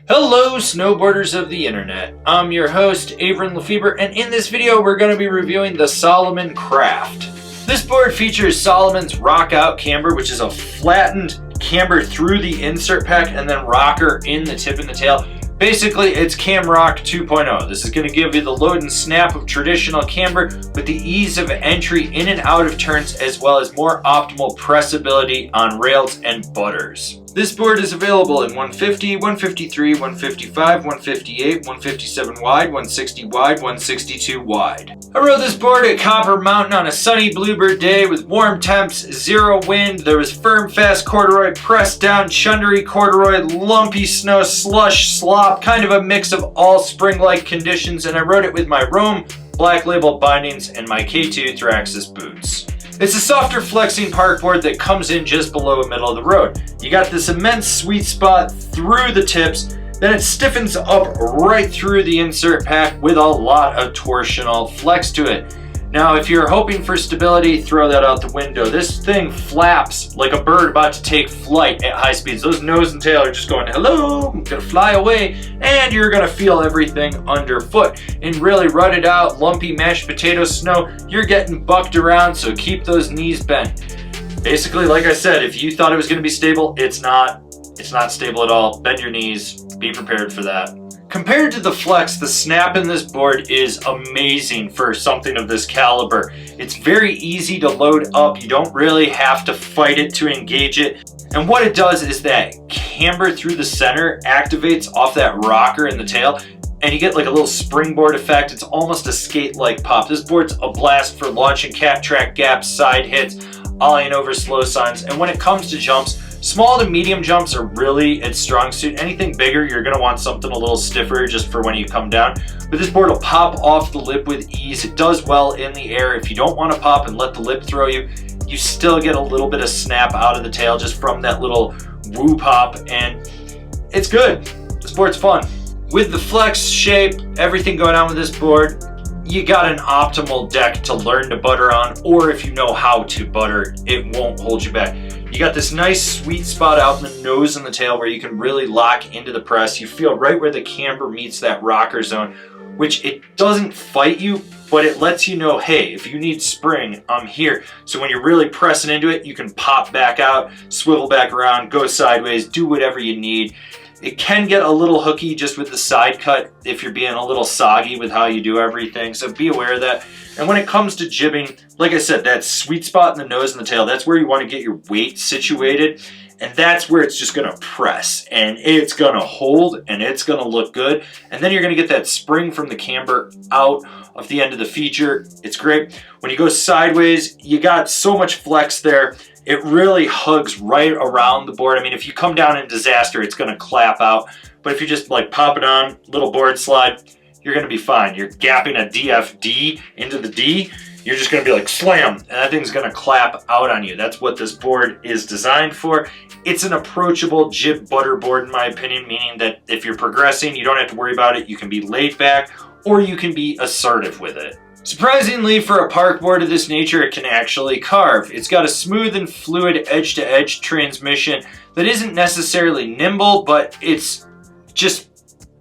Hello snowboarders of the internet, I'm your host Avran LeFeber, and in this video we're going to be reviewing the Salomon Craft. This board features Salomon's Rock Out Camber, which is a flattened camber through the insert pack and then rocker in the tip and the tail. Basically, it's Cam Rock 2.0. This is going to give you the load and snap of traditional camber with the ease of entry in and out of turns, as well as more optimal pressability on rails and butters. This board is available in 150, 153, 155, 158, 157 wide, 160 wide, 162 wide. I rode this board at Copper Mountain on a sunny bluebird day with warm temps, zero wind. There was firm, fast corduroy, pressed down, chundery corduroy, lumpy snow, slush, slop, kind of a mix of all spring-like conditions, and I rode it with my Rome Black Label bindings and my K2 Thraxis boots. It's a softer flexing park board that comes in just below the middle of the road. You got this immense sweet spot through the tips, then it stiffens up right through the insert pack with a lot of torsional flex to it. Now, if you're hoping for stability, throw that out the window. This thing flaps like a bird about to take flight at high speeds. Those nose and tail are just going, hello, I'm gonna fly away, and you're gonna feel everything underfoot. In really rutted out, lumpy mashed potato snow, you're getting bucked around, so keep those knees bent. Basically, like I said, if you thought it was gonna be stable, it's not. It's not stable at all. Bend your knees, be prepared for that. Compared to the flex, the snap in this board is amazing for something of this caliber. It's very easy to load up. You don't really have to fight it to engage it. And what it does is that camber through the center activates off that rocker in the tail, and you get like a little springboard effect. It's almost a skate-like pop. This board's a blast for launching cat track gaps, side hits, ollieing over slow signs, and when it comes to jumps, small to medium jumps are really its strong suit. Anything bigger, you're gonna want something a little stiffer just for when you come down. But this board will pop off the lip with ease. It does well in the air. If you don't want to pop and let the lip throw you, you still get a little bit of snap out of the tail just from that little woo pop, and it's good. This board's fun. With the flex shape, everything going on with this board, you got an optimal deck to learn to butter on, or if you know how to butter, it won't hold you back. You got this nice sweet spot out in the nose and the tail where you can really lock into the press. You feel right where the camber meets that rocker zone, which it doesn't fight you, but it lets you know, hey, if you need spring, I'm here. So when you're really pressing into it, you can pop back out, swivel back around, go sideways, do whatever you need. It can get a little hooky just with the side cut if you're being a little soggy with how you do everything, so be aware of that. And when it comes to jibbing, like I said, that sweet spot in the nose and the tail, that's where you want to get your weight situated, and that's where it's just going to press, and it's going to hold, and it's going to look good, and then you're going to get that spring from the camber out of the end of the feature. It's great. When you go sideways, you got so much flex there. It really hugs right around the board. I mean, if you come down in disaster, it's going to clap out. But if you just like pop it on, little board slide, you're going to be fine. You're gapping a DFD into the D, you're just going to be like slam, and that thing's going to clap out on you. That's what this board is designed for. It's an approachable jib butter board in my opinion, meaning that if you're progressing, you don't have to worry about it. You can be laid back or you can be assertive with it. Surprisingly, for a park board of this nature, it can actually carve. It's got a smooth and fluid edge-to-edge transmission that isn't necessarily nimble, but it's just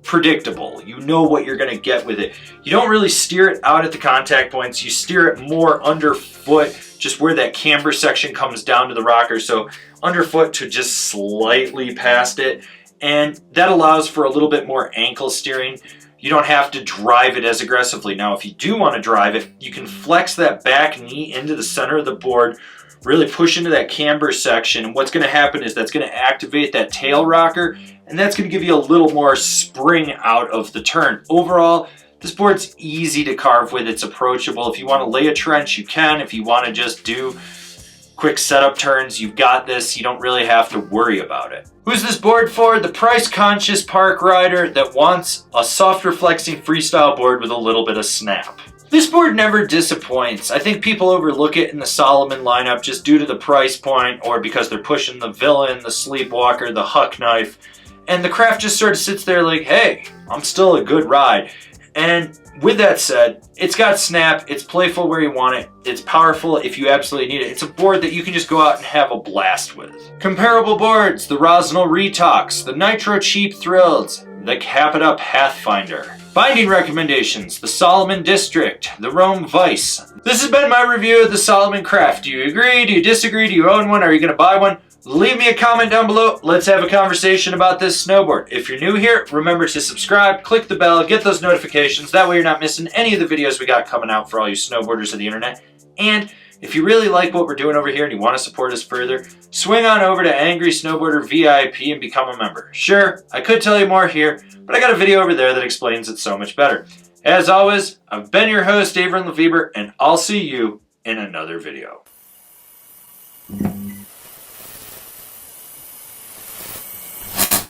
predictable. You know what you're going to get with it. You don't really steer it out at the contact points. You steer it more underfoot, just where that camber section comes down to the rocker. So underfoot to just slightly past it. And that allows for a little bit more ankle steering. You don't have to drive it as aggressively. Now, if you do want to drive it, you can flex that back knee into the center of the board, really push into that camber section. And what's going to happen is that's going to activate that tail rocker, and that's going to give you a little more spring out of the turn. Overall, this board's easy to carve with. It's approachable. If you want to lay a trench, you can. If you want to just do quick setup turns, you've got this. You don't really have to worry about it. Who's this board for? The price-conscious park rider that wants a softer flexing freestyle board with a little bit of snap. This board never disappoints. I think people overlook it in the Salomon lineup just due to the price point, or because they're pushing the Villain, the Sleepwalker, the Huck Knife, and the Craft just sort of sits there like, hey, I'm still a good ride. And with that said, it's got snap, it's playful where you want it, it's powerful if you absolutely need it. It's a board that you can just go out and have a blast with. Comparable boards, the Rosnell Retox, the Nitro Cheap Thrills, the Capita Pathfinder. Binding recommendations, the Salomon District, the Rome Vice. This has been my review of the Salomon Craft. Do you agree? Do you disagree? Do you own one? Are you going to buy one? Leave me a comment down below. Let's have a conversation about this snowboard. If you're new here, remember to subscribe, click the bell, get those notifications. That way you're not missing any of the videos we got coming out for all you snowboarders of the internet. And if you really like what we're doing over here and you want to support us further, swing on over to Angry Snowboarder VIP and become a member. Sure, I could tell you more here, but I got a video over there that explains it so much better. As always, I've been your host, Avran LeFeber, and I'll see you in another video.